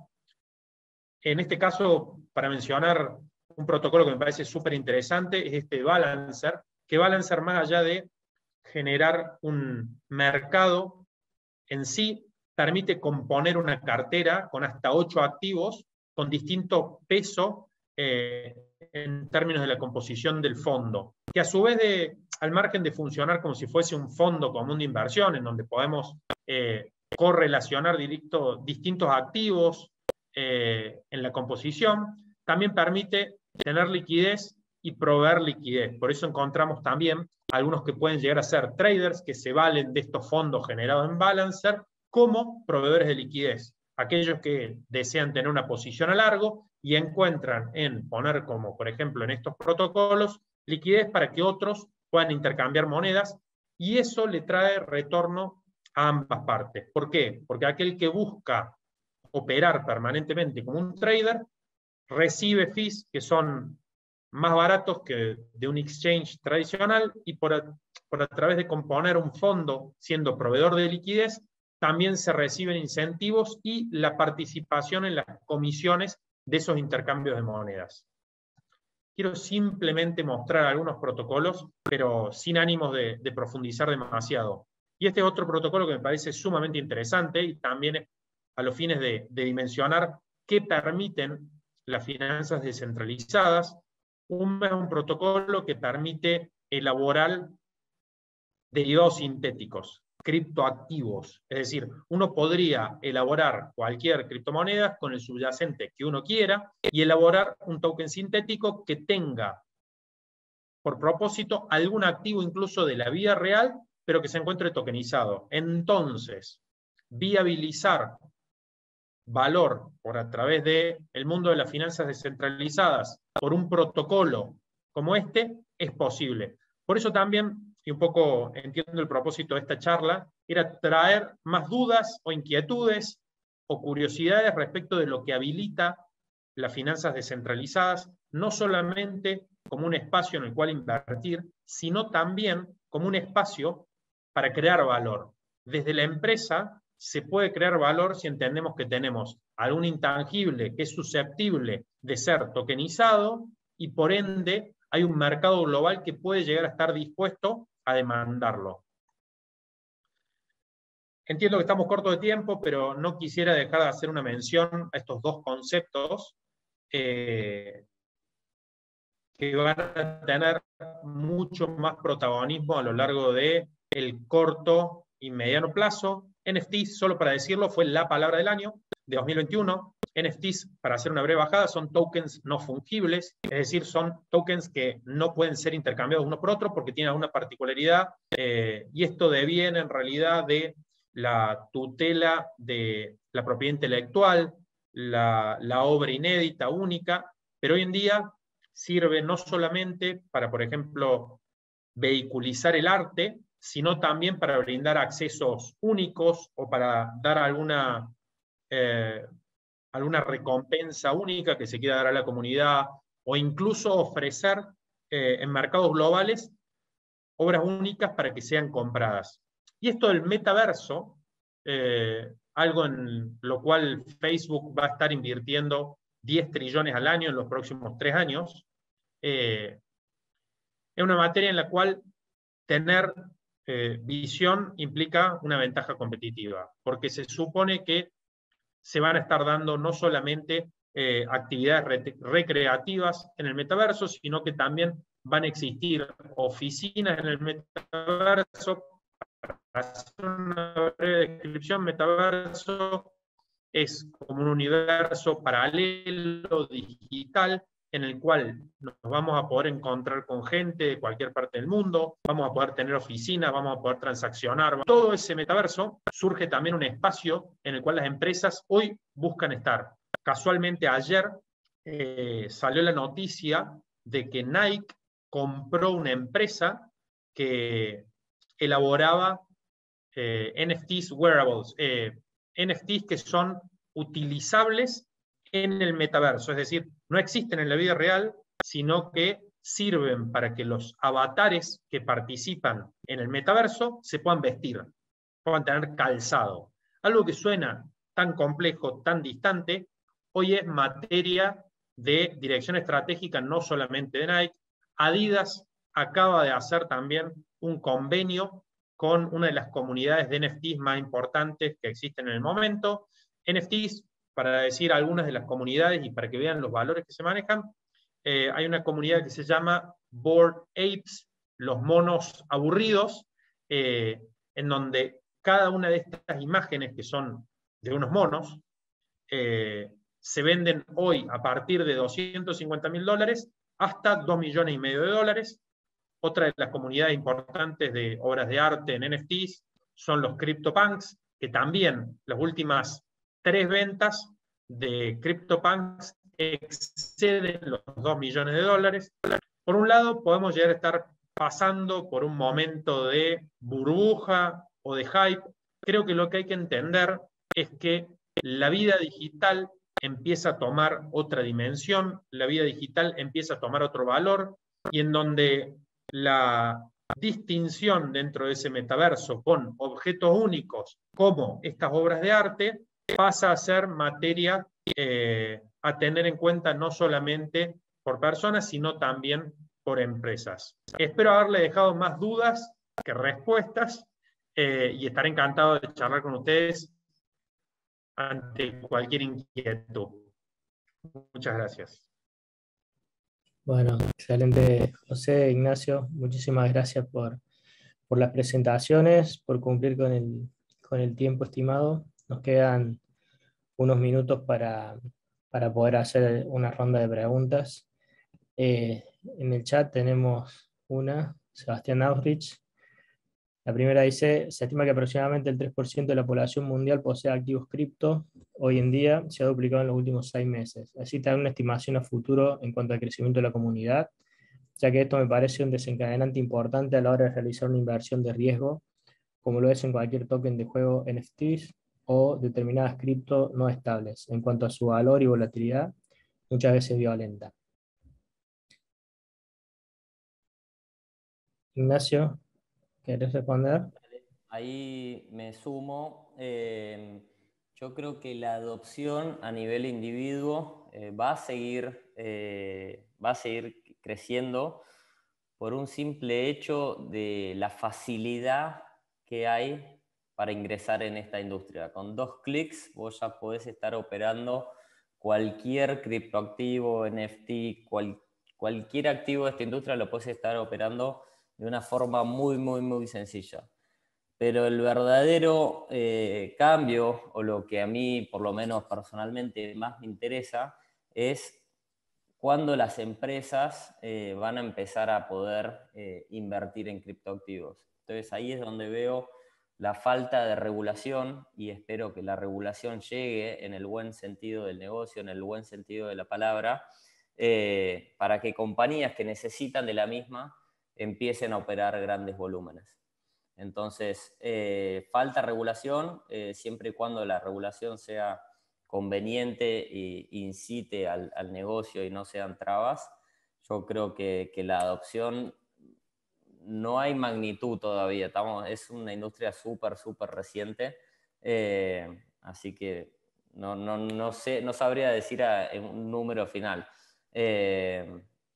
En este caso, para mencionar un protocolo que me parece súper interesante, es este Balancer, que Balancer, más allá de generar un mercado en sí, permite componer una cartera con hasta 8 activos con distinto peso en términos de la composición del fondo, que a su vez, al margen de funcionar como si fuese un fondo común de inversión, en donde podemos correlacionar distintos activos en la composición, también permite tener liquidez y proveer liquidez. Por eso encontramos también algunos que pueden llegar a ser traders que se valen de estos fondos generados en Balancer como proveedores de liquidez. Aquellos que desean tener una posición a largo y encuentran en poner, como por ejemplo en estos protocolos, liquidez para que otros puedan intercambiar monedas, y eso le trae retorno a ambas partes. ¿Por qué? Porque aquel que busca operar permanentemente como un trader recibe fees que son más baratos que de un exchange tradicional, y por a través de componer un fondo siendo proveedor de liquidez, también se reciben incentivos y la participación en las comisiones de esos intercambios de monedas. quiero simplemente mostrar algunos protocolos, pero sin ánimos de profundizar demasiado. Y este es otro protocolo que me parece sumamente interesante y también a los fines de dimensionar qué permiten las finanzas descentralizadas. Es un protocolo que permite elaborar derivados sintéticos, criptoactivos. Es decir, uno podría elaborar cualquier criptomoneda con el subyacente que uno quiera y elaborar un token sintético que tenga por propósito algún activo incluso de la vida real, pero que se encuentre tokenizado. Entonces, viabilizar valor por a través del mundo de las finanzas descentralizadas por un protocolo como este es posible. Por eso también, y un poco entiendo el propósito de esta charla, era traer más dudas o inquietudes o curiosidades respecto de lo que habilita las finanzas descentralizadas, no solamente como un espacio en el cual invertir, sino también como un espacio para crear valor. Desde la empresa se puede crear valor si entendemos que tenemos algún intangible que es susceptible de ser tokenizado y por ende hay un mercado global que puede llegar a estar dispuesto a demandarlo. Entiendo que estamos cortos de tiempo, pero no quisiera dejar de hacer una mención a estos dos conceptos que van a tener mucho más protagonismo a lo largo del corto y mediano plazo. NFTs, solo para decirlo, fue la palabra del año de 2021. NFTs, para hacer una breve bajada, son tokens no fungibles, es decir, son tokens que no pueden ser intercambiados uno por otro porque tienen alguna particularidad, y esto deviene en realidad de la tutela de la propiedad intelectual, la obra inédita, única, pero hoy en día sirve no solamente para, por ejemplo, vehiculizar el arte, sino también para brindar accesos únicos o para dar alguna recompensa única que se quiera dar a la comunidad, o incluso ofrecer en mercados globales obras únicas para que sean compradas. Y esto del metaverso, algo en lo cual Facebook va a estar invirtiendo 10 trillones al año en los próximos 3 años, es una materia en la cual tener visión implica una ventaja competitiva, porque se supone que se van a estar dando no solamente actividades recreativas en el metaverso, sino que también van a existir oficinas en el metaverso. Para hacer una breve descripción, metaverso es como un universo paralelo, digital, en el cual nos vamos a poder encontrar con gente de cualquier parte del mundo, vamos a poder tener oficinas, vamos a poder transaccionar. Todo ese metaverso surge también un espacio en el cual las empresas hoy buscan estar. Casualmente ayer salió la noticia de que Nike compró una empresa que elaboraba NFTs wearables, NFTs que son utilizables en el metaverso, es decir, no existen en la vida real, sino que sirven para que los avatares que participan en el metaverso se puedan vestir, puedan tener calzado. Algo que suena tan complejo, tan distante, hoy es materia de dirección estratégica no solamente de Nike. Adidas acaba de hacer también un convenio con una de las comunidades de NFTs más importantes que existen en el momento. NFTs, para decir algunas de las comunidades y para que vean los valores que se manejan, hay una comunidad que se llama Bored Apes, los monos aburridos, en donde cada una de estas imágenes, que son de unos monos, se venden hoy a partir de $250.000 hasta $2,5 millones. Otra de las comunidades importantes de obras de arte en NFTs son los CryptoPunks, que también las últimas 3 ventas de CryptoPunks exceden los $2 millones. Por un lado, podemos llegar a estar pasando por un momento de burbuja o de hype. Creo que lo que hay que entender es que la vida digital empieza a tomar otra dimensión, la vida digital empieza a tomar otro valor, y en donde la distinción dentro de ese metaverso con objetos únicos como estas obras de arte pasa a ser materia a tener en cuenta no solamente por personas, sino también por empresas. Espero haberle dejado más dudas que respuestas y estaré encantado de charlar con ustedes ante cualquier inquietud. Muchas gracias. Bueno, excelente, José, Ignacio. Muchísimas gracias por las presentaciones, por cumplir con el tiempo estimado. Nos quedan unos minutos para poder hacer una ronda de preguntas. En el chat tenemos una, Sebastián Aurich. La primera dice, se estima que aproximadamente el 3% de la población mundial posee activos cripto. Hoy en día se ha duplicado en los últimos 6 meses. ¿Existe alguna estimación a futuro en cuanto al crecimiento de la comunidad? Ya que esto me parece un desencadenante importante a la hora de realizar una inversión de riesgo, como lo es en cualquier token de juego NFTs o determinadas cripto no estables, en cuanto a su valor y volatilidad, muchas veces violenta. Ignacio, ¿querés responder? Ahí me sumo. Yo creo que la adopción a nivel individuo va a seguir creciendo por un simple hecho de la facilidad que hay para ingresar en esta industria. Con 2 clics vos ya podés estar operando cualquier criptoactivo, NFT, cualquier activo de esta industria lo podés estar operando de una forma muy, muy, muy sencilla. Pero el verdadero cambio, o lo que a mí, por lo menos personalmente, más me interesa, es cuándo las empresas van a empezar a poder invertir en criptoactivos. Entonces ahí es donde veo la falta de regulación, y espero que la regulación llegue en el buen sentido del negocio, en el buen sentido de la palabra, para que compañías que necesitan de la misma empiecen a operar grandes volúmenes. Entonces, falta regulación, siempre y cuando la regulación sea conveniente e incite al negocio y no sean trabas. Yo creo que la adopción no hay magnitud todavía, es una industria súper, súper reciente, así que no sabría decir un número final.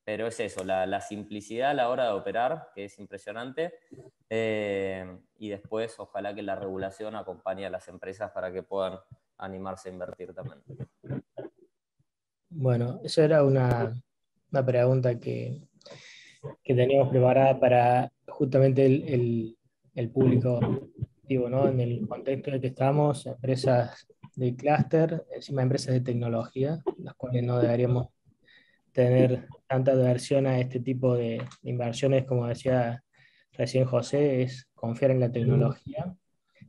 Pero es eso, la simplicidad a la hora de operar, que es impresionante, y después ojalá que la regulación acompañe a las empresas para que puedan animarse a invertir también. Bueno, esa era una pregunta que teníamos preparada para justamente el público activo, ¿no? En el contexto en el que estamos, empresas de clúster, encima empresas de tecnología, las cuales no deberíamos tener tanta aversión a este tipo de inversiones, como decía recién José, es confiar en la tecnología.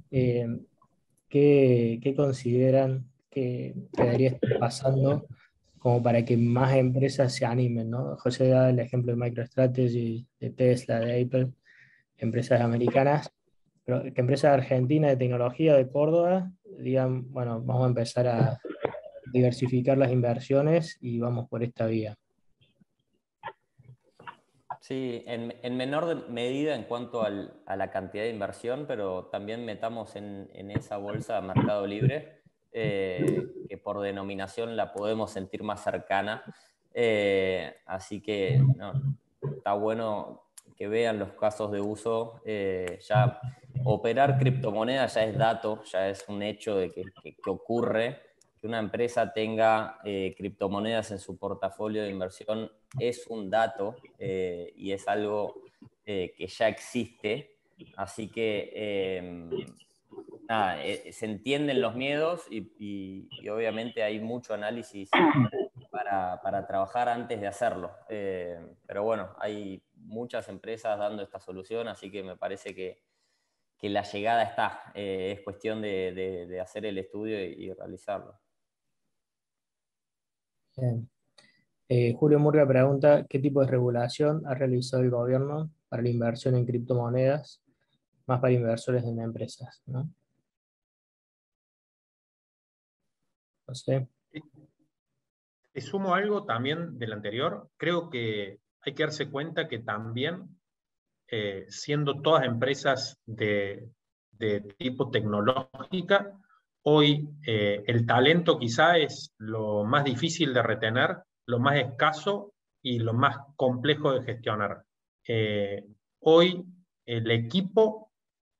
¿Qué consideran que debería estar pasando como para que más empresas se animen, ¿no? José da el ejemplo de MicroStrategy, de Tesla, de Apple, empresas americanas, pero que empresas argentinas de tecnología de Córdoba digan, bueno, vamos a empezar a diversificar las inversiones y vamos por esta vía. Sí, en menor medida en cuanto a la cantidad de inversión, pero también metamos en esa bolsa Mercado Libre, que por denominación la podemos sentir más cercana. Así que está bueno que vean los casos de uso. Ya operar criptomonedas ya es dato, ya es un hecho de que ocurre. Que una empresa tenga criptomonedas en su portafolio de inversión es un dato y es algo que ya existe. Así que se entienden los miedos y obviamente hay mucho análisis para trabajar antes de hacerlo. Pero bueno, hay muchas empresas dando esta solución, así que me parece que la llegada está. Es cuestión de hacer el estudio y realizarlo. Julio Murga pregunta, ¿qué tipo de regulación ha realizado el gobierno para la inversión en criptomonedas, más para inversores en empresas, ¿no? No sé. Te sumo algo también del anterior. Creo que hay que darse cuenta que también, siendo todas empresas de tipo tecnológica, hoy el talento quizá es lo más difícil de retener, lo más escaso y lo más complejo de gestionar. Hoy el equipo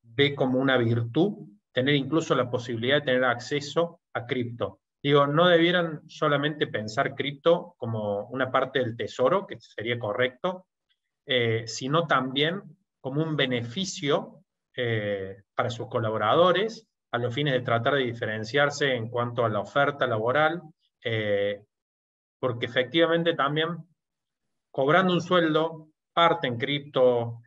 ve como una virtud tener incluso la posibilidad de tener acceso a cripto. Digo, no debieran solamente pensar cripto como una parte del tesoro, que sería correcto, sino también como un beneficio para sus colaboradores a los fines de tratar de diferenciarse en cuanto a la oferta laboral, porque efectivamente también cobrando un sueldo, parte en cripto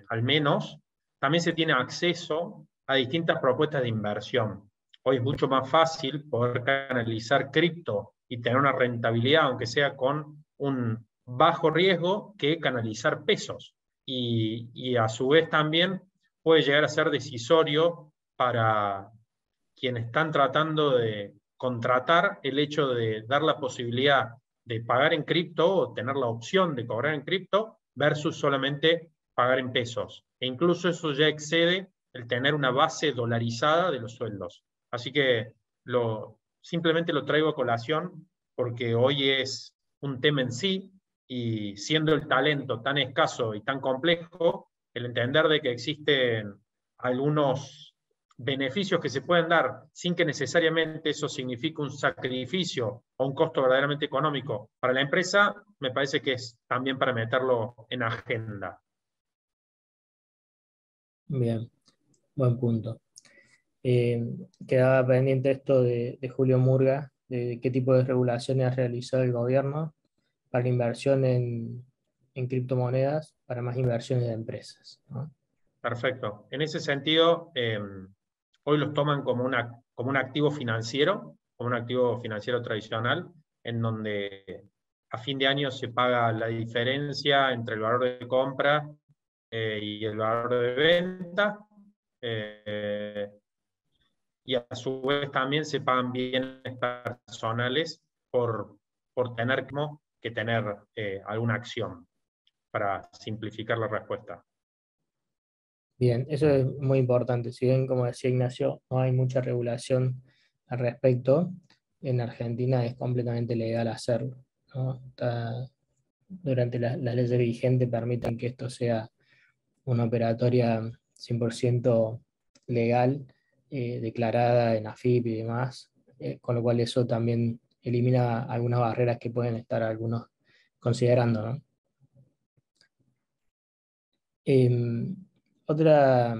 al menos, también se tiene acceso a distintas propuestas de inversión. Hoy es mucho más fácil poder canalizar cripto y tener una rentabilidad, aunque sea con un bajo riesgo, que canalizar pesos. Y a su vez también puede llegar a ser decisorio para quienes están tratando de contratar el hecho de dar la posibilidad de pagar en cripto o tener la opción de cobrar en cripto versus solamente pagar en pesos. E incluso eso ya excede el tener una base dolarizada de los sueldos. Así que simplemente lo traigo a colación porque hoy es un tema en sí y siendo el talento tan escaso y tan complejo, el entender de que existen algunos beneficios que se pueden dar sin que necesariamente eso signifique un sacrificio o un costo verdaderamente económico para la empresa, me parece que es también para meterlo en agenda. Bien, buen punto. Quedaba pendiente esto de Julio Murga, de qué tipo de regulaciones ha realizado el gobierno para inversión en criptomonedas, para más inversiones de empresas, ¿no? Perfecto. En ese sentido, hoy los toman como un activo financiero tradicional, en donde a fin de año se paga la diferencia entre el valor de compra y el valor de venta, y a su vez también se pagan bienes personales por tener que tener alguna acción, para simplificar la respuesta. Bien, eso es muy importante. Si bien, como decía Ignacio, no hay mucha regulación al respecto, en Argentina es completamente legal hacerlo, ¿no? Durante las leyes vigentes permiten que esto sea una operatoria 100% legal, declarada en AFIP y demás, con lo cual eso también elimina algunas barreras que pueden estar algunos considerando, ¿no? Otra,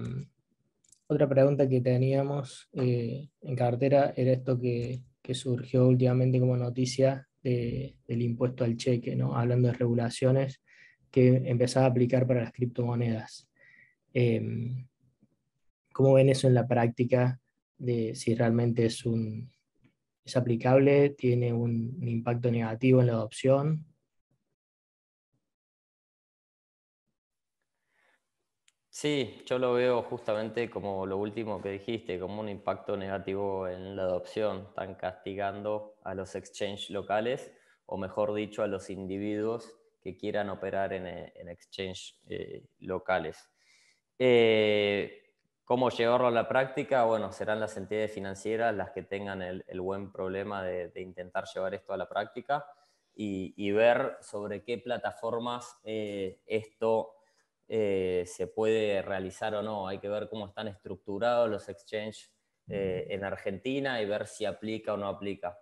otra pregunta que teníamos en cartera era esto que surgió últimamente como noticia del impuesto al cheque, ¿no? Hablando de regulaciones que empezaba a aplicar para las criptomonedas. ¿Cómo ven eso en la práctica? De si realmente es aplicable, tiene un impacto negativo en la adopción. Sí, yo lo veo justamente como lo último que dijiste, como un impacto negativo en la adopción. Están castigando a los exchanges locales, o mejor dicho, a los individuos que quieran operar en exchanges locales. ¿Cómo llevarlo a la práctica? Bueno, serán las entidades financieras las que tengan el buen problema de intentar llevar esto a la práctica y ver sobre qué plataformas esto se puede realizar o no. Hay que ver cómo están estructurados los exchanges en Argentina y ver si aplica o no aplica.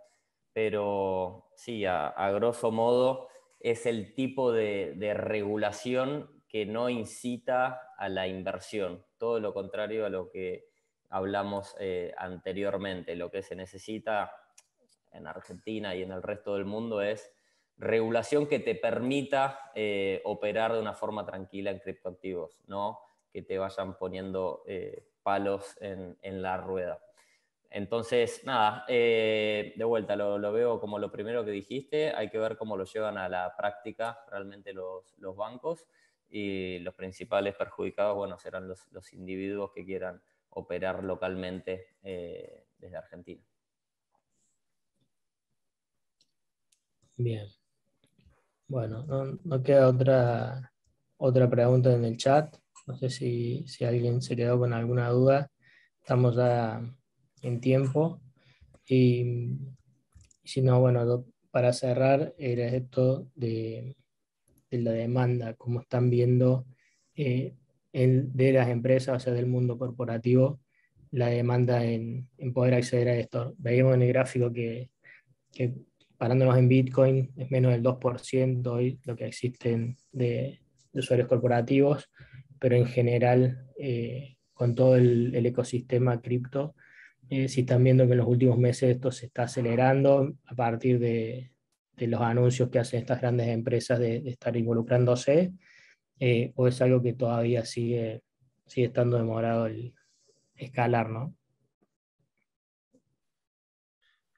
Pero sí, a grosso modo es el tipo de regulación que no incita a la inversión, todo lo contrario a lo que hablamos anteriormente. Lo que se necesita en Argentina y en el resto del mundo es regulación que te permita operar de una forma tranquila en criptoactivos, no que te vayan poniendo palos en la rueda. Entonces, nada, de vuelta, lo veo como lo primero que dijiste, hay que ver cómo lo llevan a la práctica realmente los bancos, y los principales perjudicados, bueno, serán los individuos que quieran operar localmente desde Argentina. Bien. Bueno, no queda otra pregunta en el chat. No sé si alguien se quedó con alguna duda. Estamos ya en tiempo. Y si no, bueno, para cerrar, era esto de la demanda, cómo están viendo de las empresas, o sea, del mundo corporativo, la demanda en poder acceder a esto. Veíamos en el gráfico que parándonos en Bitcoin es menos del 2% hoy lo que existen de usuarios corporativos, pero en general con todo el ecosistema cripto, sí están viendo que en los últimos meses esto se está acelerando a partir de los anuncios que hacen estas grandes empresas de estar involucrándose, o es algo que todavía sigue estando demorado el escalar, ¿no?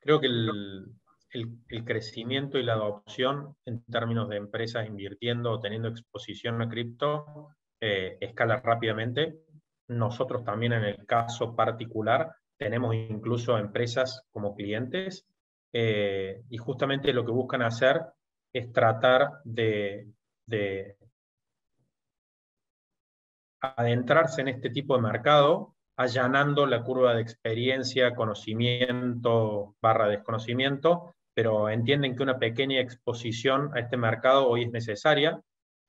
Creo que el crecimiento y la adopción en términos de empresas invirtiendo o teniendo exposición a cripto escala rápidamente. Nosotros también en el caso particular tenemos incluso empresas como clientes y justamente lo que buscan hacer es tratar de adentrarse en este tipo de mercado, allanando la curva de experiencia, conocimiento / desconocimiento, pero entienden que una pequeña exposición a este mercado hoy es necesaria,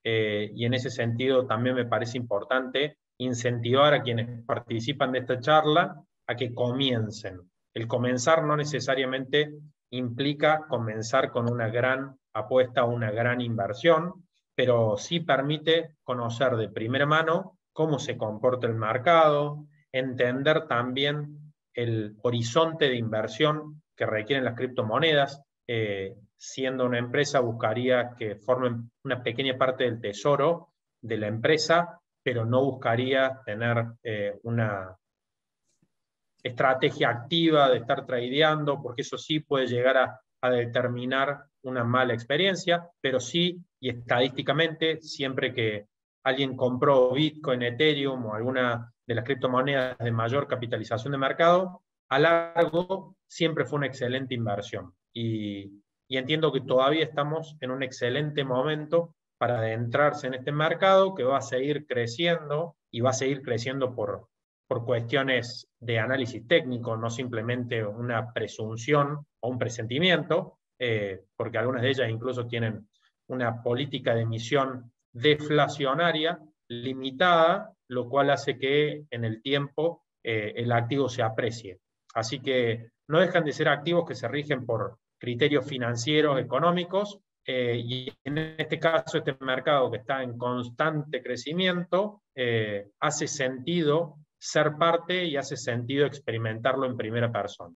y en ese sentido también me parece importante incentivar a quienes participan de esta charla a que comiencen. El comenzar no necesariamente implica comenzar con una gran apuesta o una gran inversión, pero sí permite conocer de primera mano cómo se comporta el mercado, entender también el horizonte de inversión que requieren las criptomonedas. Siendo una empresa, buscaría que formen una pequeña parte del tesoro de la empresa, pero no buscaría tener una estrategia activa de estar tradeando, porque eso sí puede llegar a determinar una mala experiencia, pero sí, y estadísticamente, siempre que alguien compró Bitcoin, Ethereum o alguna de las criptomonedas de mayor capitalización de mercado, a largo siempre fue una excelente inversión. Y entiendo que todavía estamos en un excelente momento para adentrarse en este mercado que va a seguir creciendo y va a seguir creciendo por cuestiones de análisis técnico, no simplemente una presunción o un presentimiento, porque algunas de ellas incluso tienen una política de emisión deflacionaria limitada, lo cual hace que en el tiempo el activo se aprecie. Así que no dejan de ser activos que se rigen por criterios financieros, económicos, y en este caso este mercado que está en constante crecimiento, hace sentido ser parte y hace sentido experimentarlo en primera persona.